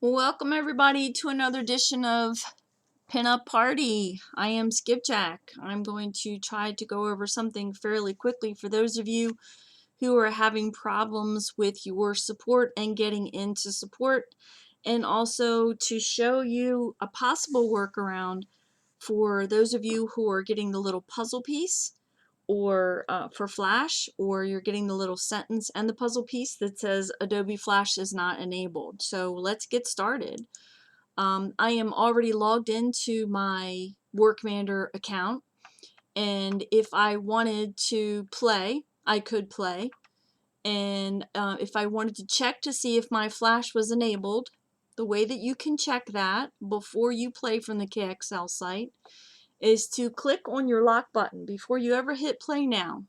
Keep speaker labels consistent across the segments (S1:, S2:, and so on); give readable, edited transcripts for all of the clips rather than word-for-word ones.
S1: Welcome everybody to another edition of Pinup Party. I am Skipjack. I'm going to try to go over something fairly quickly for those of you who are having problems with your support and getting into support, and also to show you a possible workaround for those of you who are getting the little puzzle piece or for Flash, or you're getting the little sentence and the puzzle piece that says Adobe Flash is not enabled. So let's get started. I am already logged into my Workmander account, and if I wanted to play, I could play. And if I wanted to check to see if my Flash was enabled, the way that you can check that before you play from the KXL site is to click on your lock button. Before you ever hit play now,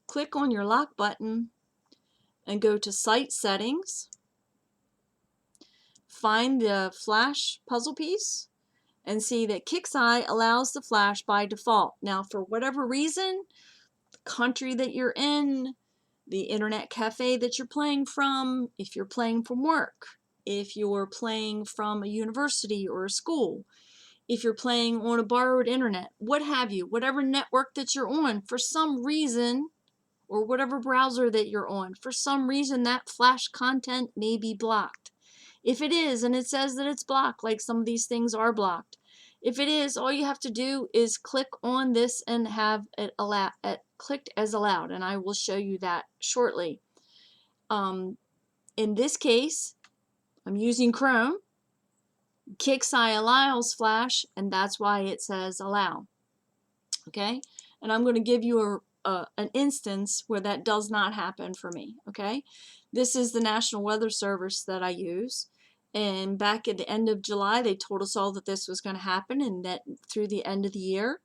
S1: click on your lock button and go to Site Settings, find the Flash puzzle piece, and see that KXI allows the Flash by default. Now, for whatever reason, the country that you're in, the internet cafe that you're playing from, if you're playing from work, if you're playing from a university or a school, if you're playing on a borrowed internet, what have you, whatever network that you're on, for some reason, or whatever browser that you're on, for some reason that Flash content may be blocked. If it is, and it says that it's blocked, like some of these things are blocked, if it is, all you have to do is click on this and have it clicked as allowed, and I will show you that shortly. In this case, I'm using Chrome. KXI allows Flash, and that's why it says allow. Okay, and I'm going to give you an instance where that does not happen for me. Okay, this is the National Weather Service that I use, and back at the end of July they told us all that this was going to happen, and that through the end of the year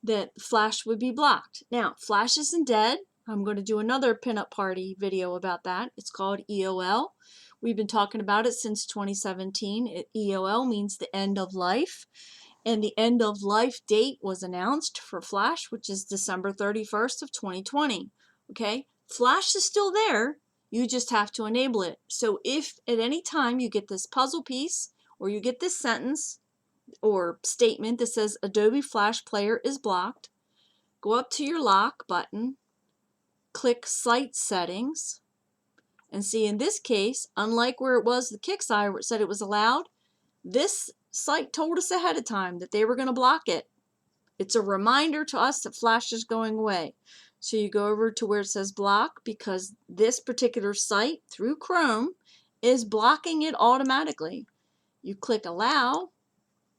S1: that Flash would be blocked. Now, Flash isn't dead. I'm going to do another pinup party video about that. It's called EOL. We've been talking about it since 2017. EOL means the end of life. And the end of life date was announced for Flash, which is December 31st of 2020. Okay, Flash is still there. You just have to enable it. So if at any time you get this puzzle piece or you get this sentence or statement that says Adobe Flash Player is blocked, go up to your lock button, click Site Settings, and see, in this case, unlike where it was the KXI where it said it was allowed, this site told us ahead of time that they were going to block it. It's a reminder to us that Flash is going away. So you go over to where it says block, because this particular site through Chrome is blocking it automatically. You click allow.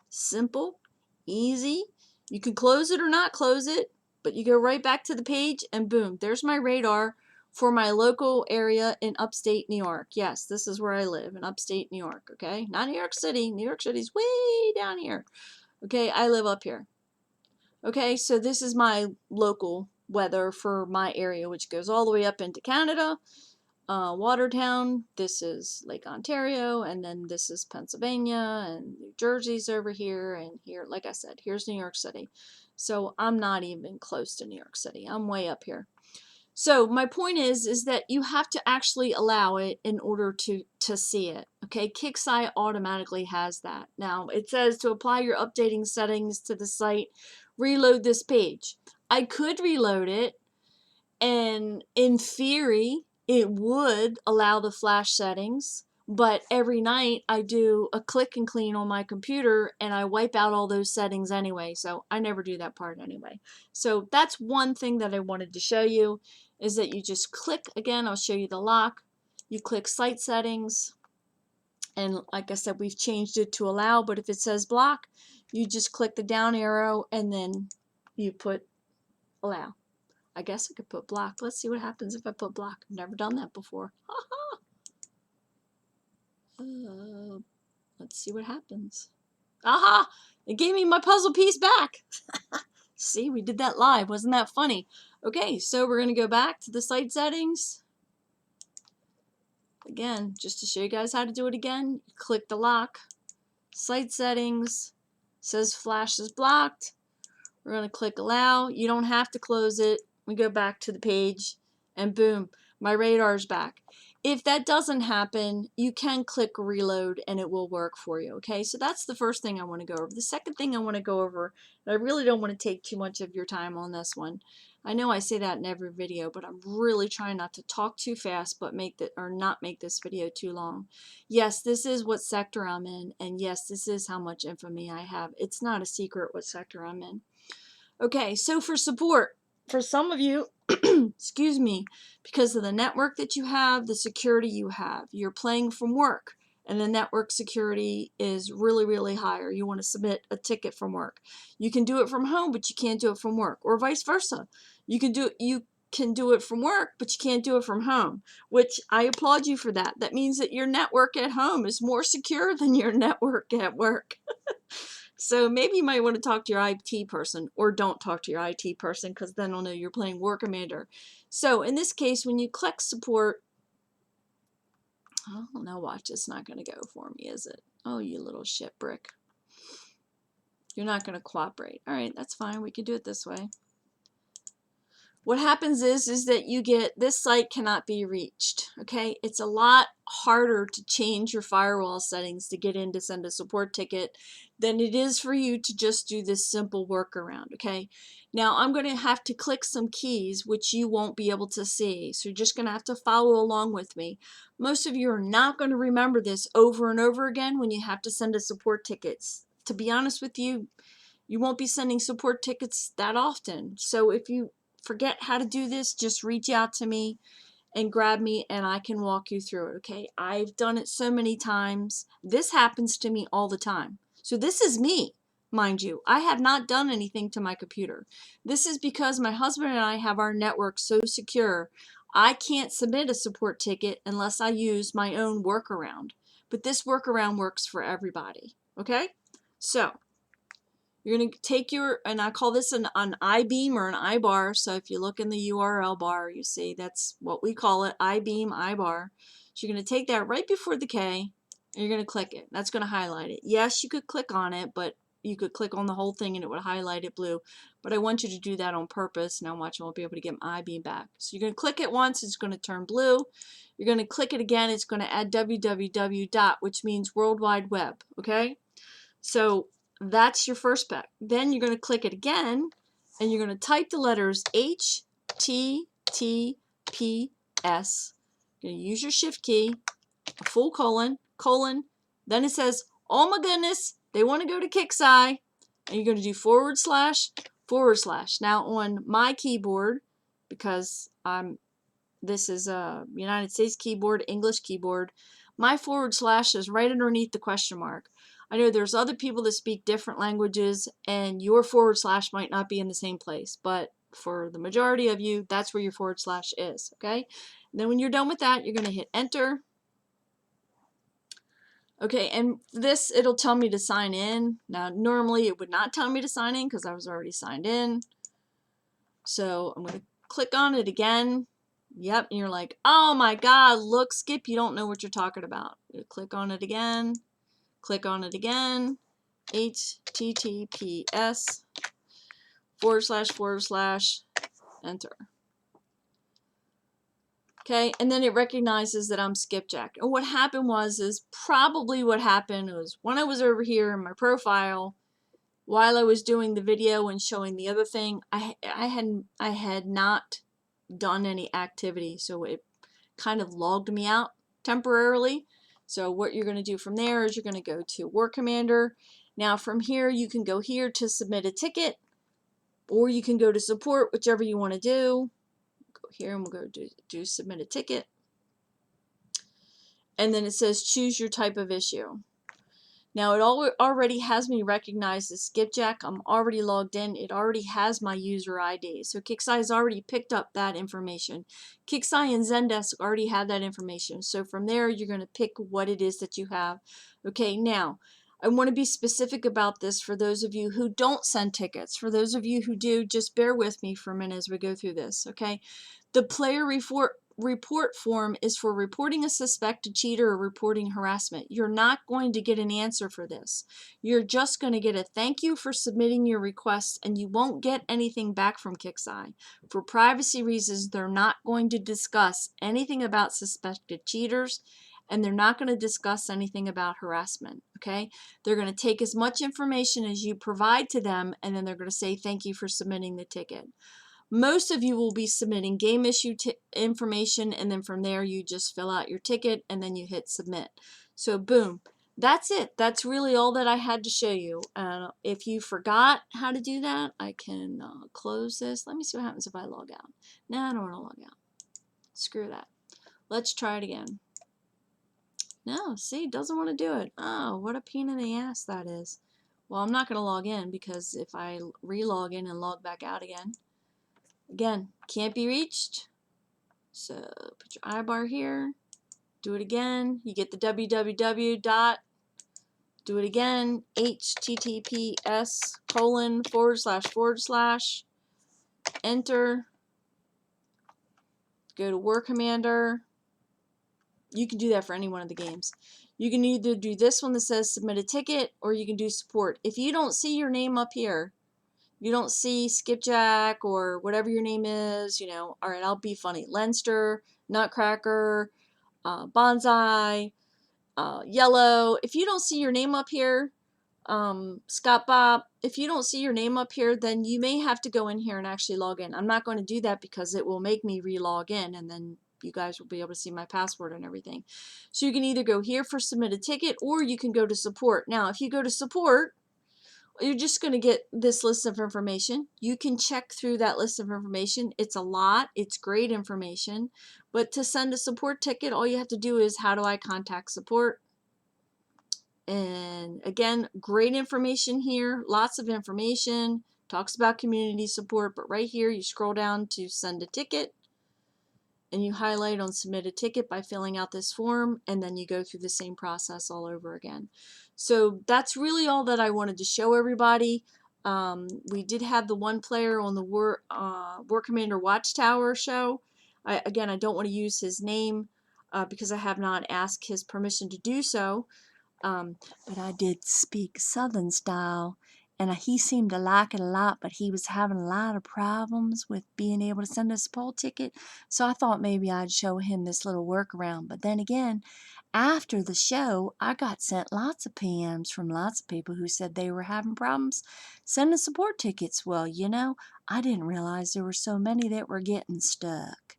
S1: Simple, easy. You can close it or not close it, but you go right back to the page and boom, there's my radar for my local area in upstate New York. Yes, this is where I live, in upstate New York, okay? Not New York City. New York City's way down here. Okay, I live up here. Okay, so this is my local weather for my area, which goes all the way up into Canada. Watertown, this is Lake Ontario, and then this is Pennsylvania, and New Jersey's over here, and here, like I said, here's New York City. So I'm not even close to New York City. I'm way up here. So my point is that you have to actually allow it in order to see it. Okay, KXI automatically has that. Now it says to apply your updating settings to the site, reload this page. I could reload it, and in theory it would allow the Flash settings, but every night I do a click and clean on my computer and I wipe out all those settings anyway, so I never do that part anyway. So that's one thing that I wanted to show you, is that you just click, again, I'll show you the lock, you click Site Settings, and like I said, we've changed it to allow, but if it says block, you just click the down arrow and then you put allow. I guess I could put block. Let's see what happens if I put block. I've never done that before. Let's see what happens. Aha! It gave me my puzzle piece back. See, we did that live. Wasn't that funny? Okay, so we're going to go back to the site settings. Again, just to show you guys how to do it again, click the lock, site settings, says Flash is blocked. We're going to click allow. You don't have to close it. We go back to the page and boom, my radar's back. If that doesn't happen, you can click reload and it will work for you, okay? So that's the first thing I want to go over. The second thing I want to go over, and I really don't want to take too much of your time on this one. I know I say that in every video, but I'm really trying not to talk too fast, but not make this video too long. Yes, this is what sector I'm in, and yes, this is how much infamy I have. It's not a secret what sector I'm in. Okay, so for support, for some of you, excuse me, because of the network that you have, the security you have, you're playing from work, and the network security is really, really high, or you want to submit a ticket from work. You can do it from home, but you can't do it from work, or vice versa. You can do it from work, but you can't do it from home, which I applaud you for that. That means that your network at home is more secure than your network at work. So maybe you might want to talk to your IT person, or don't talk to your IT person, because then they'll know you're playing War Commander. So in this case, when you click support, oh, now watch, it's not going to go for me, is it? Oh, you little shit brick. You're not going to cooperate. All right, that's fine. We can do it this way. What happens is that you get, this site cannot be reached, okay? It's a lot harder to change your firewall settings to get in to send a support ticket than it is for you to just do this simple workaround, okay? Now, I'm going to have to click some keys, which you won't be able to see, so you're just going to have to follow along with me. Most of you are not going to remember this over and over again when you have to send a support ticket. To be honest with you, you won't be sending support tickets that often, so if you forget how to do this, just reach out to me and grab me and I can walk you through it, okay? I've done it so many times. This happens to me all the time. So this is me, mind you. I have not done anything to my computer. This is because my husband and I have our network so secure, I can't submit a support ticket unless I use my own workaround. But this workaround works for everybody, okay? So you're going to take your, and I call this an I-beam or an I-bar. So if you look in the URL bar, you see that's what we call it, I-beam, I-bar. So you're going to take that right before the K, and you're going to click it. That's going to highlight it. Yes, you could click on it, but you could click on the whole thing and it would highlight it blue. But I want you to do that on purpose. Now watch, I won't be able to get my I-beam back. So you're going to click it once, it's going to turn blue. You're going to click it again, it's going to add www. which means World Wide Web, okay? So that's your first spec. Then you're going to click it again, and you're going to type the letters HTTPS. You're going to use your shift key, a full colon, then it says, oh my goodness, they want to go to KIXEYE, and you're going to do // Now on my keyboard, because this is a United States keyboard, English keyboard, my / is right underneath the question mark. I know there's other people that speak different languages and your / might not be in the same place, but for the majority of you, that's where your / is, okay? And then when you're done with that, you're going to hit enter. Okay, and this, it'll tell me to sign in. Now, normally it would not tell me to sign in because I was already signed in. So I'm going to click on it again. Yep, and you're like, oh my God, look, Skip, you don't know what you're talking about. You click on it again. Click on it again, HTTPS // enter. Okay, and then it recognizes that I'm Skipjack. And what happened was probably what happened was when I was over here in my profile, while I was doing the video and showing the other thing, I had not done any activity, so it kind of logged me out temporarily. So what you're going to do from there is you're going to go to War Commander. Now from here you can go here to submit a ticket, or you can go to support, whichever you want to do. Go here and we'll go do submit a ticket. And then it says choose your type of issue. Now it already has me recognized as Skipjack. I'm already logged in. It already has my user ID. So KIXEYE has already picked up that information. KIXEYE and Zendesk already have that information. So from there, you're going to pick what it is that you have. Okay, now I want to be specific about this for those of you who don't send tickets. For those of you who do, just bear with me for a minute as we go through this. Okay, the player report report form is for reporting a suspected cheater or reporting harassment. You're not going to get an answer for this. You're just going to get a thank you for submitting your request, and you won't get anything back from KIXEYE. For privacy reasons, they're not going to discuss anything about suspected cheaters, and they're not going to discuss anything about harassment, okay? They're going to take as much information as you provide to them, and then they're going to say thank you for submitting the ticket. Most of you will be submitting game issue information, and then from there you just fill out your ticket and then you hit submit. So boom, that's it. That's really all that I had to show you. If you forgot how to do that, I can close this. Let me see what happens if I log out. No, I don't want to log out. Screw that. Let's try it again. No, see, it doesn't want to do it. Oh, what a pain in the ass that is. Well, I'm not going to log in, because if I re-log in and log back out again, can't be reached. So put your iBar here, do it again. You get the www dot, do it again, https:// enter, go to War Commander. You can do that for any one of the games. You can either do this one that says submit a ticket, or you can do support. If you don't see your name up here, you don't see Skipjack or whatever your name is, you know, all right, I'll be funny. Lenster, Nutcracker, Bonsai, Yellow. If you don't see your name up here, Scott Bob, if you don't see your name up here, then you may have to go in here and actually log in. I'm not going to do that because it will make me re-log in, and then you guys will be able to see my password and everything. So you can either go here for submit a ticket, or you can go to support. Now, if you go to support, you're just going to get this list of information. You can check through that list of information. It's a lot. It's great information. But to send a support ticket, all you have to do is, how do I contact support? And again, great information here. Lots of information. Talks about community support. But right here, you scroll down to send a ticket, and you highlight on submit a ticket by filling out this form, and then you go through the same process all over again. So that's really all that I wanted to show everybody. We did have the one player on the War Commander Watchtower show. Again, I don't want to use his name because I have not asked his permission to do so. But I did speak Southern style, and he seemed to like it a lot, but he was having a lot of problems with being able to send us a poll ticket, so I thought maybe I'd show him this little workaround. But then again, after the show, I got sent lots of PMs from lots of people who said they were having problems sending support tickets. Well, you know, I didn't realize there were so many that were getting stuck.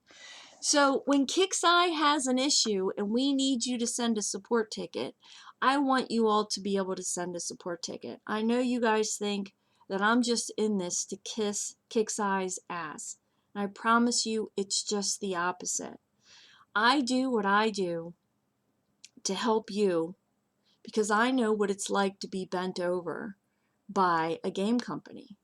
S1: So when KIXEYE has an issue and we need you to send a support ticket, I want you all to be able to send a support ticket. I know you guys think that I'm just in this to kiss KIXEYE's ass. And I promise you it's just the opposite. I do what I do to help you because I know what it's like to be bent over by a game company.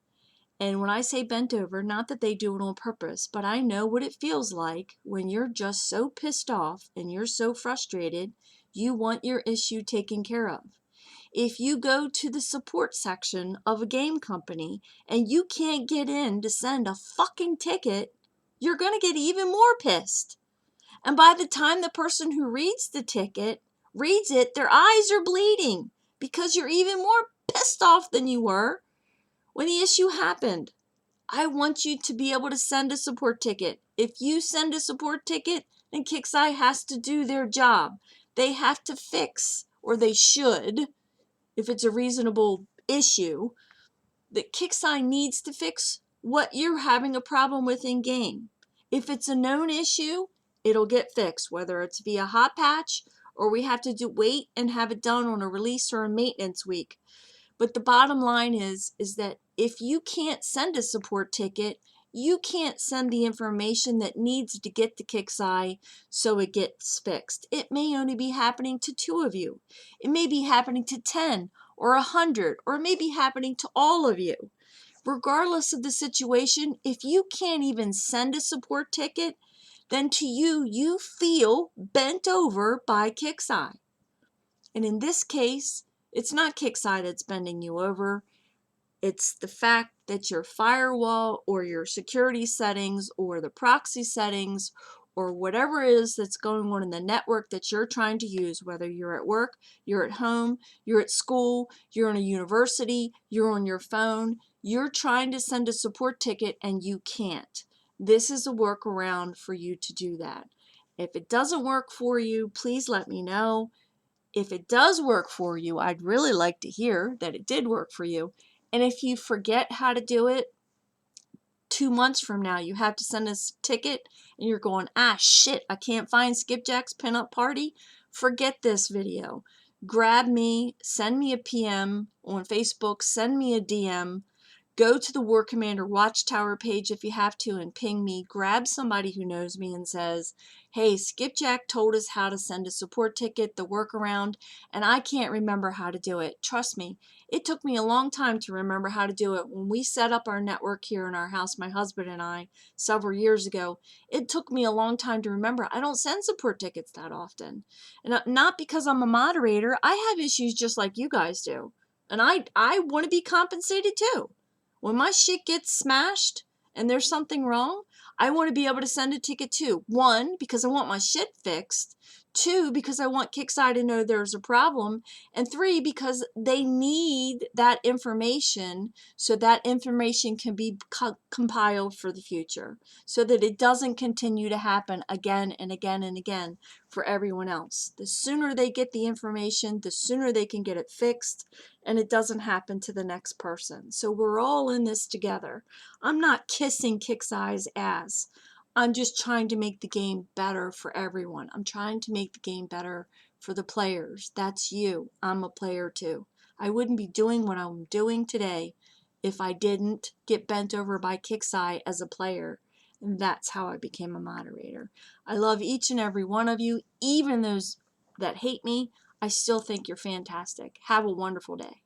S1: And when I say bent over, not that they do it on purpose, but I know what it feels like when you're just so pissed off and you're so frustrated, you want your issue taken care of. If you go to the support section of a game company and you can't get in to send a fucking ticket, you're going to get even more pissed. And by the time the person who reads the ticket reads it, their eyes are bleeding because you're even more pissed off than you were when the issue happened. I want you to be able to send a support ticket. If you send a support ticket, then KIXEYE has to do their job. They have to fix, or they should, if it's a reasonable issue, that KIXEYE needs to fix what you're having a problem with in game. If it's a known issue, it'll get fixed, whether it's via hot patch or we have to wait and have it done on a release or a maintenance week. But the bottom line is that if you can't send a support ticket, you can't send the information that needs to get to KIXEYE so it gets fixed. It may only be happening to 2 of you. It may be happening to 10 or 100, or it may be happening to all of you. Regardless of the situation, if you can't even send a support ticket, then to you, you feel bent over by KIXEYE. And in this case, it's not KIXEYE that's bending you over. It's the fact that your firewall or your security settings or the proxy settings or whatever it is that's going on in the network that you're trying to use, whether you're at work, you're at home, you're at school, you're in a university, you're on your phone, you're trying to send a support ticket and you can't. This is a workaround for you to do that. If it doesn't work for you, please let me know. If it does work for you, I'd really like to hear that it did work for you. And if you forget how to do it, 2 months from now, you have to send us a ticket and you're going, ah, shit, I can't find Skipjack's pinup party. Forget this video. Grab me, send me a PM on Facebook, send me a DM. Go to the War Commander Watchtower page if you have to and ping me. Grab somebody who knows me and says, hey, Skipjack told us how to send a support ticket, the workaround, and I can't remember how to do it. Trust me, it took me a long time to remember how to do it. When we set up our network here in our house, my husband and I, several years ago, it took me a long time to remember. I don't send support tickets that often. And not because I'm a moderator. I have issues just like you guys do. And I want to be compensated too. When my shit gets smashed and there's something wrong, I want to be able to send a ticket too. 1, because I want my shit fixed. 2, because I want KickSci to know there's a problem. And 3, because they need that information so that information can be compiled for the future so that it doesn't continue to happen again and again and again for everyone else. The sooner they get the information, the sooner they can get it fixed and it doesn't happen to the next person. So we're all in this together. I'm not kissing KickSci's ass. I'm just trying to make the game better for everyone. I'm trying to make the game better for the players. That's you. I'm a player too. I wouldn't be doing what I'm doing today if I didn't get bent over by KickSci as a player. And that's how I became a moderator. I love each and every one of you, even those that hate me. I still think you're fantastic. Have a wonderful day.